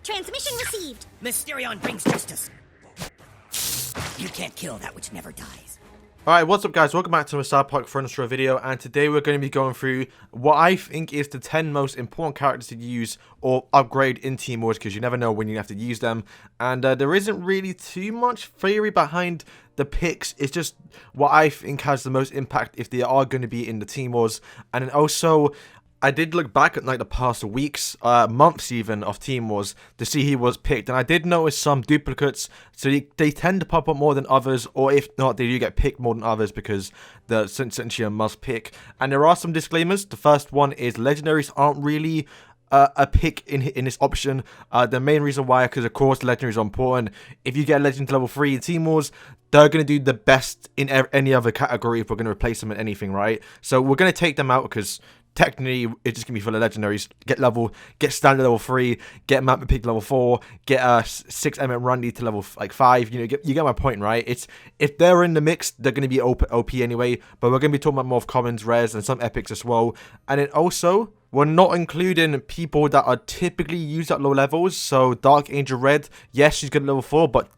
Transmission received. Mysterion brings justice. You can't kill that which never dies. Alright, what's up guys, welcome back to a Cyberpunk Frontier video, and today we're going to be going through what I think is the 10 most important characters to use or upgrade in Team Wars, because you never know when you have to use them, and there isn't really too much theory behind the picks. It's just what I think has the most impact if they are going to be in the Team Wars. And then also, I did look back at like the past weeks, months even, of Team Wars to see who was picked, and I did notice some duplicates, so they tend to pop up more than others, or if not, they do get picked more than others because they're essentially a must pick. And there are some disclaimers. The first one is legendaries aren't really a pick in this option. The main reason why, because of course legendaries are important. If you get a legend to level 3 in Team Wars, they're going to do the best in any other category if we're going to replace them in anything, right? So we're going to take them out because technically it's just gonna be full of legendaries. Get standard level 3, get map pick level 4, get a 6 Randy to level 5. You get my point, right? It's if they're in the mix, they're gonna be OP anyway. But we're gonna be talking about more of commons, rares, and some epics as well. And then also, we're not including people that are typically used at low levels. So Dark Angel Red, yes, she's good at level 4, but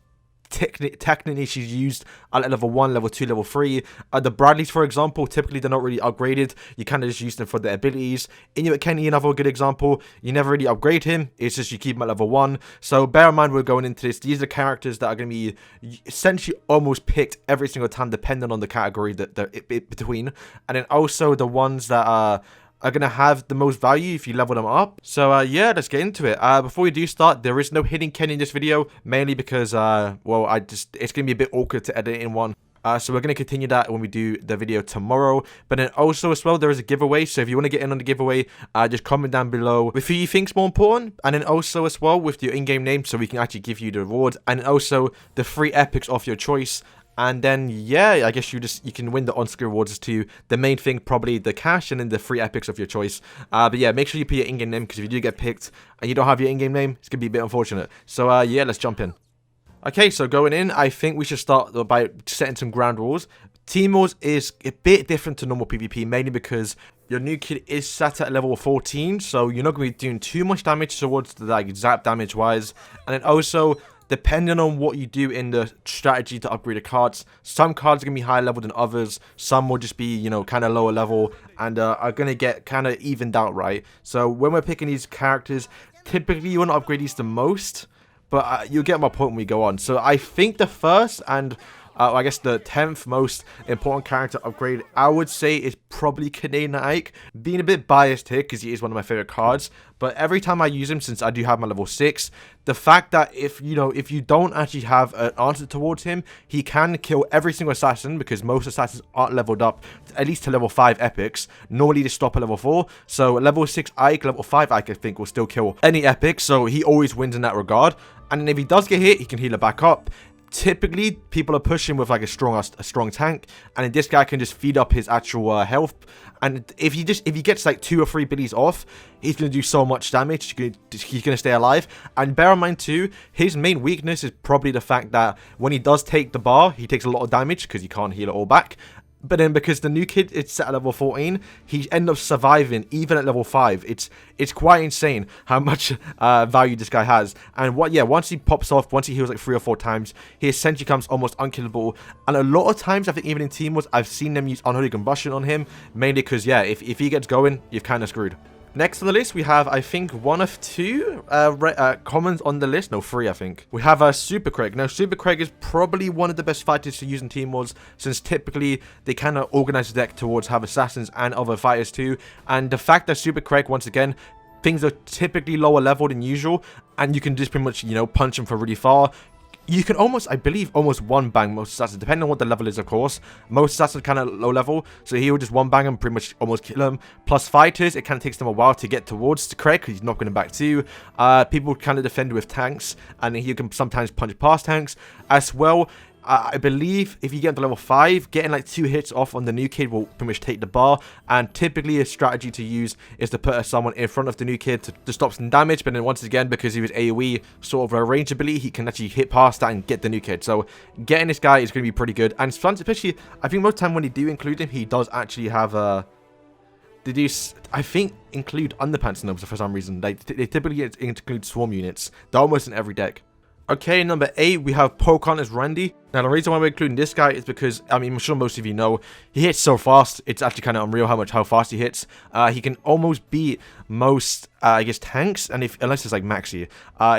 technically she's used at level 1, level 2, level 3. The Bradleys, for example, typically they're not really upgraded. You kind of just use them for their abilities. Inuit Kenny, another good example, you never really upgrade him. It's just you keep him at level 1. So bear in mind, we're going into this, these are characters that are going to be essentially almost picked every single time, depending on the category that they're between. And then also the ones that are going to have the most value if you level them up. So yeah, let's get into it. Before we do start, there is no hidden Kenny in this video, mainly because well, it's going to be a bit awkward to edit in one. So we're going to continue that when we do the video tomorrow. But then also as well, there is a giveaway. So if you want to get in on the giveaway, just comment down below with who you think's more important. And then also as well with your in-game name, so we can actually give you the reward. And also the free epics of your choice. And then, yeah, I guess you can win the on-screen rewards too. The main thing, probably the cash and then the free epics of your choice. But yeah, make sure you put your in-game name, because if you do get picked and you don't have your in-game name, it's going to be a bit unfortunate. So yeah, let's jump in. Okay, so going in, I think we should start by setting some ground rules. Team Wars is a bit different to normal PvP, mainly because your new kid is set at level 14, so you're not going to be doing too much damage towards the exact damage-wise. And then also, depending on what you do in the strategy to upgrade the cards, some cards are going to be higher level than others. Some will just be, kind of lower level and are going to get kind of evened out, right? So when we're picking these characters, typically you want to upgrade these the most, but you'll get my point when we go on. So I think the first and I guess the 10th most important character upgrade, I would say, is probably Canadian Ike. Being a bit biased here because he is one of my favorite cards, but every time I use him, since I do have my level 6, the fact that if you don't actually have an answer towards him, he can kill every single assassin, because most assassins aren't leveled up at least to level 5 epics. Normally they stop at level 4. So level 6 Ike, level 5 Ike, I think, will still kill any epic. So he always wins in that regard. And then if he does get hit, he can heal it back up. Typically, people are pushing with like a strong tank, and then this guy can just feed up his actual health. And if he gets like 2 or 3 abilities off, he's gonna do so much damage. He's gonna stay alive. And bear in mind too, his main weakness is probably the fact that when he does take the bar, he takes a lot of damage because he can't heal it all back. But then because the new kid is set at level 14, he ends up surviving even at level 5. It's quite insane how much value this guy has. And once he pops off, once he heals like 3 or 4 times, he essentially becomes almost unkillable. And a lot of times, I think even in Team Wars, I've seen them use Unholy Combustion on him, mainly because, yeah, if he gets going, you've kind of screwed. Next on the list, we have, I think, one of 2 commons on the list. No, 3, I think. We have Super Craig. Now, Super Craig is probably one of the best fighters to use in Team Wars, since typically they kind of organize the deck towards have assassins and other fighters too. And the fact that Super Craig, once again, things are typically lower level than usual, and you can just pretty much, punch him from really far. You can almost, I believe, almost one-bang most assassins, depending on what the level is, of course. Most assassins are kind of low level, so he will just one-bang him, pretty much almost kill him. Plus fighters, it kind of takes them a while to get towards Craig, because he's knocking him back too. People kind of defend with tanks, and he can sometimes punch past tanks as well. I believe if you get to level 5, getting like 2 hits off on the new kid will pretty much take the bar. And typically a strategy to use is to put someone in front of the new kid to stop some damage. But then once again, because he was AoE sort of a range ability, he can actually hit past that and get the new kid. So getting this guy is going to be pretty good. And especially, I think most of the time when you do include him, he does actually have a they do, I think, include underpants nubs for some reason. They typically include swarm units. They're almost in every deck. Okay, number 8, we have Pocahontas Randy. Now, the reason why we're including this guy is because, I mean, I'm sure most of you know, he hits so fast. It's actually kind of unreal how fast he hits. He can almost beat most, I guess, tanks, and unless it's like Maxi.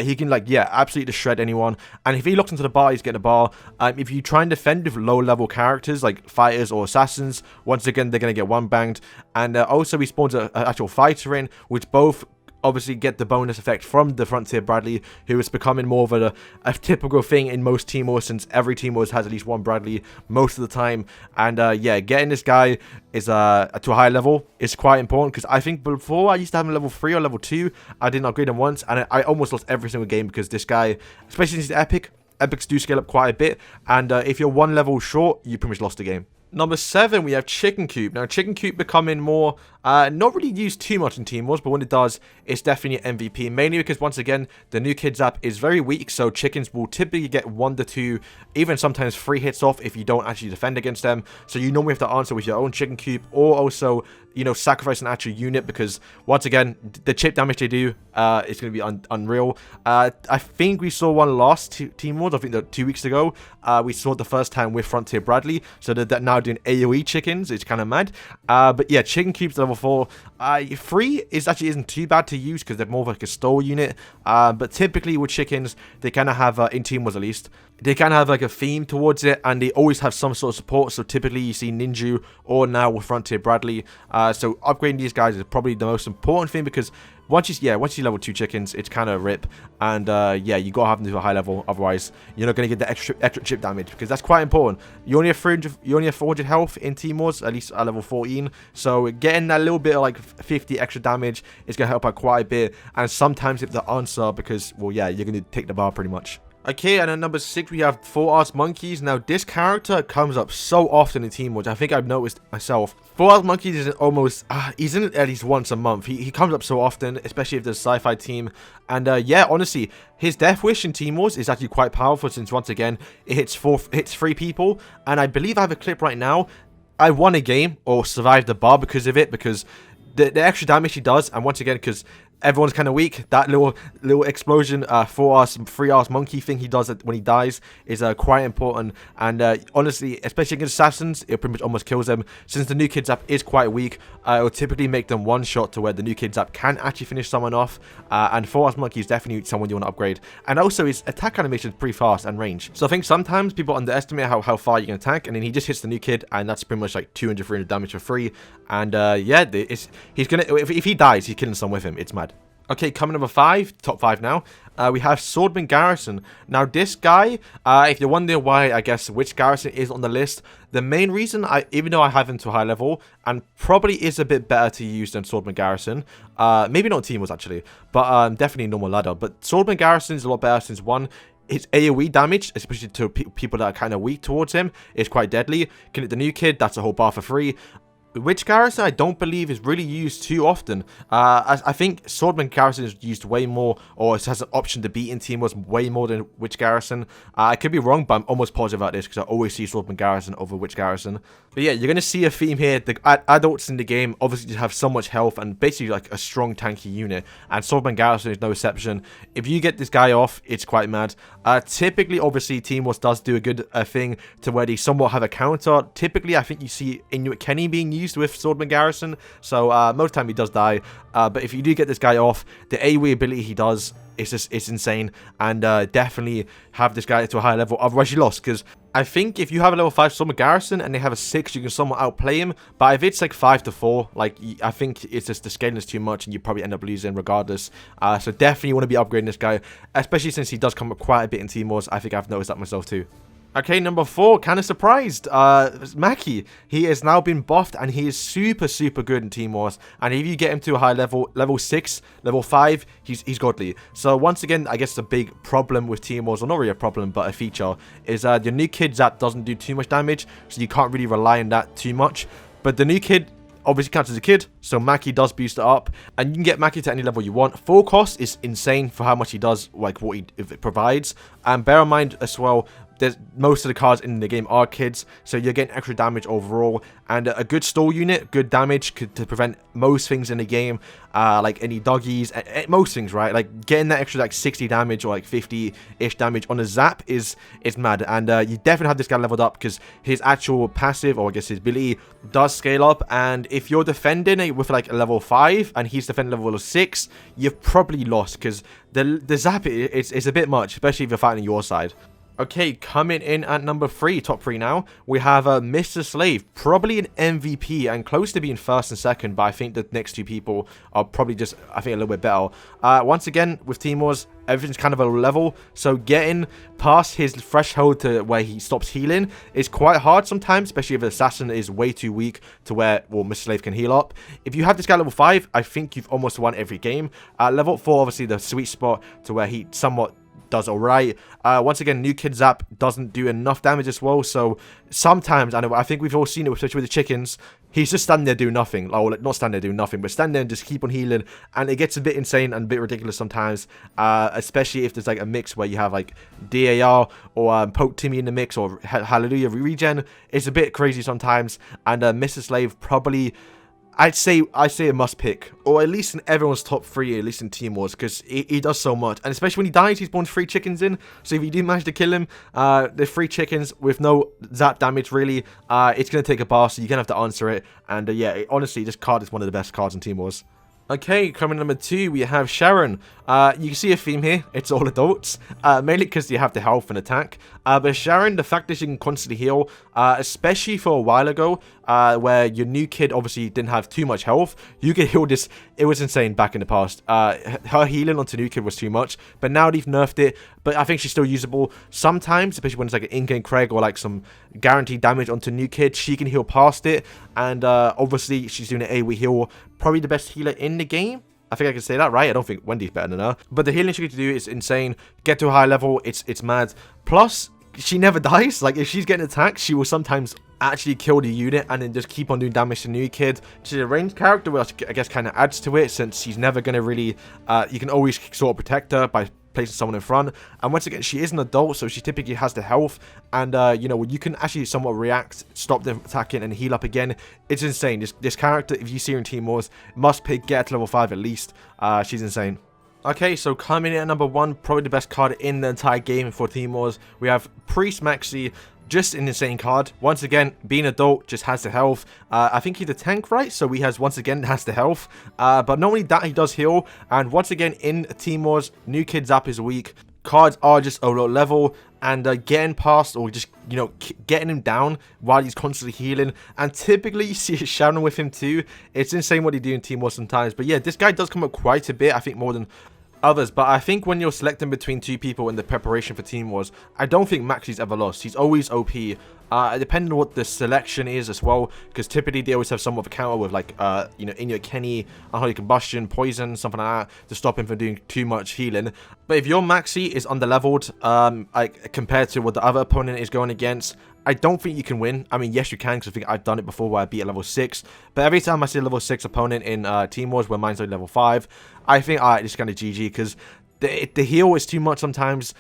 He can, like, yeah, absolutely shred anyone. And if he looks into the bar, he's getting a bar. If you try and defend with low-level characters, like fighters or assassins, once again, they're going to get one banged. And also, he spawns an actual fighter in, which both obviously get the bonus effect from the Frontier Bradley, who is becoming more of a typical thing in most Team Wars, since every Team Wars has at least one Bradley most of the time. And yeah, getting this guy is to a high level is quite important, because I think before I used to have him level 3 or level 2, I didn't upgrade him once, and I almost lost every single game because this guy, especially since he's epic, epics do scale up quite a bit, and if you're one level short, you pretty much lost the game. Number 7, we have Chicken Coop. Now, Chicken Coop becoming more, not really used too much in Team Wars, but when it does, it's definitely an MVP. Mainly because, once again, the new kids app is very weak, so chickens will typically get 1 to 2, even sometimes 3 hits off if you don't actually defend against them. So you normally have to answer with your own Chicken Coop, or also, you know, sacrifice an actual unit, because, once again, the chip damage they do is going to be unreal. I think we saw one last Team Wars, I think that 2 weeks ago. We saw it the first time with Frontier Bradley, so that now doing AoE chickens. It's kind of mad. But yeah, Chicken Coop's level 4. 3 isn't too bad to use because they're more of like a stole unit. But typically with chickens, they kind of have, in Team Wars at least, they kind of have like a theme towards it, and they always have some sort of support. So typically you see Ninja, or now with Frontier Bradley. So upgrading these guys is probably the most important thing, because once you level 2 chickens, it's kind of rip, and yeah, you gotta have them to a high level, otherwise you're not gonna get the extra chip damage, because that's quite important. You only have 400 health in Team Wars, at least at level 14, so getting that little bit of like 50 extra damage is gonna help out quite a bit, and sometimes if the answer, because, well, yeah, you're gonna take the bar pretty much. Okay, and at number 6, we have 4-Ass Monkeys. Now, this character comes up so often in Team Wars. I think I've noticed myself. 4-Ass Monkeys is almost, he's in it at least once a month. He comes up so often, especially if there's a sci-fi team. And yeah, honestly, his Death Wish in Team Wars is actually quite powerful, since, once again, it hits 3 people. And I believe I have a clip right now. I won a game, or survived the bar because of it, because the extra damage he does, and once again, because everyone's kind of weak, that little explosion 3-Ass monkey thing he does when he dies is quite important. And honestly, especially against assassins, it pretty much almost kills them. Since the new kids app is quite weak, it will typically make them one shot, to where the new kids app can actually finish someone off. And 4-Ass monkey is definitely someone you want to upgrade. And also, his attack animation is pretty fast and range. So I think sometimes people underestimate how far you can attack, and then he just hits the new kid, and that's pretty much like 200-300 damage for free. And yeah, he's gonna, if he dies, he's killing someone with him. It's mad. Okay, coming number 5, top 5 now, we have Swordsman Garrison. Now, this guy, if you're wondering why, I guess, which Garrison is on the list, the main reason, even though I have him to a high level, and probably is a bit better to use than Swordsman Garrison, maybe not Team Wars actually, but definitely normal ladder, but Swordsman Garrison is a lot better, since, one, his AoE damage, especially to people that are kind of weak towards him, is quite deadly. Can hit the new kid, that's a whole bar for free. Which Garrison I don't believe is really used too often. I think Swordsman Garrison is used way more, or it has an option to beat in Team Wars way more than Witch Garrison. I could be wrong, but I'm almost positive about this, because I always see Swordsman Garrison over Witch Garrison. But yeah, you're going to see a theme here. The adults in the game obviously just have so much health, and basically like a strong tanky unit, and Swordsman Garrison is no exception. If you get this guy off, it's quite mad. Typically, obviously, Team Wars does do a good thing to where they somewhat have a counter. Typically, I think you see Inuit Kenny being used with Swordsman Garrison, so most of the time he does die, but if you do get this guy off, the AoE ability he does, it's insane, and definitely have this guy to a higher level, otherwise you lost, because I think if you have a level 5 Swordsman Garrison and they have a 6, you can somewhat outplay him, but if it's like 5 to 4, like, I think it's just the scaling is too much, and you probably end up losing regardless. So definitely want to be upgrading this guy, especially since he does come up quite a bit in Team Wars. I think I've noticed that myself too. Okay, number 4, kind of surprised, Mackey. He has now been buffed, and he is super good in Team Wars, and if you get him to a high level, level 6, level 5, he's godly. So once again, I guess the big problem with Team Wars, or not really a problem, but a feature, is your new kid Zap doesn't do too much damage, so you can't really rely on that too much, but the new kid obviously counts as a kid, so Mackey does boost it up, and you can get Mackey to any level you want. Full cost is insane for how much he does, like what it provides. And bear in mind as well, most of the cards in the game are kids, so you're getting extra damage overall, and a good stall unit, good damage to prevent most things in the game, like any doggies, most things, right? Like getting that extra like 60 damage or like 50-ish damage on a zap is mad, and you definitely have this guy leveled up because his actual passive, or I guess his ability, does scale up, and if you're defending it with like a level 5 and he's defending level 6, you've probably lost because the zap it's a bit much, especially if you're fighting your side. Okay, coming in at number 3, top 3 now, we have Mr. Slave, probably an MVP and close to being first and second, but I think the next 2 people are probably just, I think, a little bit better. Once again, with Team Wars, everything's kind of a level, so getting past his threshold to where he stops healing is quite hard sometimes, especially if the assassin is way too weak to where, well, Mr. Slave can heal up. If you have this guy level 5, I think you've almost won every game. Level 4, obviously, the sweet spot to where he somewhat does alright. Once again, new kid zap doesn't do enough damage as well, so sometimes, I think we've all seen it, especially with the chickens, he's just standing there doing nothing. Or not standing there doing nothing, but standing there and just keep on healing, and it gets a bit insane and a bit ridiculous sometimes, especially if there's like a mix where you have like DAR or Poke Timmy in the mix, or Hallelujah regen. It's a bit crazy sometimes, and Mr. Slave probably, I'd say a must pick, or at least in everyone's top 3, at least in Team Wars, because he does so much, and especially when he dies, he spawns 3 chickens in, so if you do manage to kill him, the 3 chickens with no zap damage really, it's going to take a bar, so you're going to have to answer it, and yeah, honestly, this card is one of the best cards in Team Wars. Okay, coming number 2, we have Sharon. You can see a theme here. It's all adults, mainly because you have the health and attack. But Sharon, the fact that she can constantly heal, especially for a while ago, where your new kid obviously didn't have too much health, you could heal this. It was insane back in the past. Her healing onto new kid was too much, but now they've nerfed it. But I think she's still usable sometimes, especially when it's like an in-game Craig or like some guaranteed damage onto new kid. She can heal past it, and obviously she's doing an AoE heal, probably the best healer in the game. I think I can say that, right? I don't think Wendy's better than her. But the healing she can do is insane. Get to a high level, it's mad. Plus, she never dies. Like, if she's getting attacked, she will sometimes actually kill the unit and then just keep on doing damage to new kid. She's a ranged character, which I guess kind of adds to it, since she's never going to really... you can always sort of protect her by placing someone in front, and once again, she is an adult, so she typically has the health, and you know, you can actually somewhat react, stop them attacking, and heal up again. It's insane. This character, if you see her in Team Wars, must pick, get to level 5 at least. She's insane. Okay, so coming in at number 1, probably the best card in the entire game for Team Wars, we have Priest Maxi. Just an insane card. Once again, being adult, just has the health. I think he's a tank, right? So he has, once again, has the health. But not only that, he does heal. And once again, in Team Wars, new kid zap is weak. Cards are just a low level. And getting past, or just, you know, getting him down while he's constantly healing. And typically, you see Sharon with him too. It's insane what he do in Team Wars sometimes. But yeah, this guy does come up quite a bit. I think more than others, but I think when you're selecting between 2 people in the preparation for Team Wars, I don't think Maxi's ever lost. He's always OP, depending on what the selection is as well, because typically they always have some of a counter with like, you know, in your Kenny, unholy combustion, poison, something like that, to stop him from doing too much healing. But if your Maxi is underleveled, like compared to what the other opponent is going against, I don't think you can win. I mean, yes, you can, because I think I've done it before where I beat a level 6. But every time I see a level 6 opponent in Team Wars where mine's only level 5, I think, alright, this is kind of GG, because the heal is too much sometimes.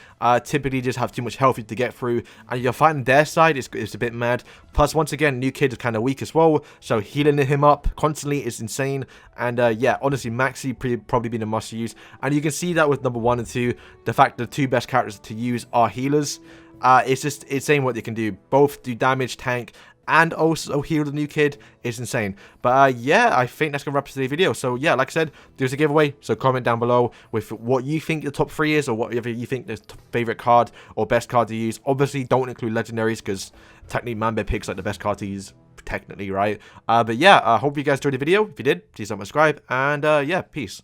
Typically just have too much health to get through, and you're fighting their side, it's a bit mad. Plus, once again, new kid is kind of weak as well, so healing him up constantly is insane. And yeah, honestly, Maxi probably been a must use, and you can see that with number 1 and 2, the fact the 2 best characters to use are healers. It's just insane what they can do. Both do damage, tank, and also heal the new kid. Is insane. But yeah, I think that's gonna wrap up today's video. So yeah, like I said, there's a giveaway, so comment down below with what you think the top 3 is, or whatever you think the favorite card or best card to use. Obviously, don't include legendaries, because technically Manbear picks like the best card to use, technically, right? But yeah, I hope you guys enjoyed the video. If you did, please subscribe, and yeah, peace.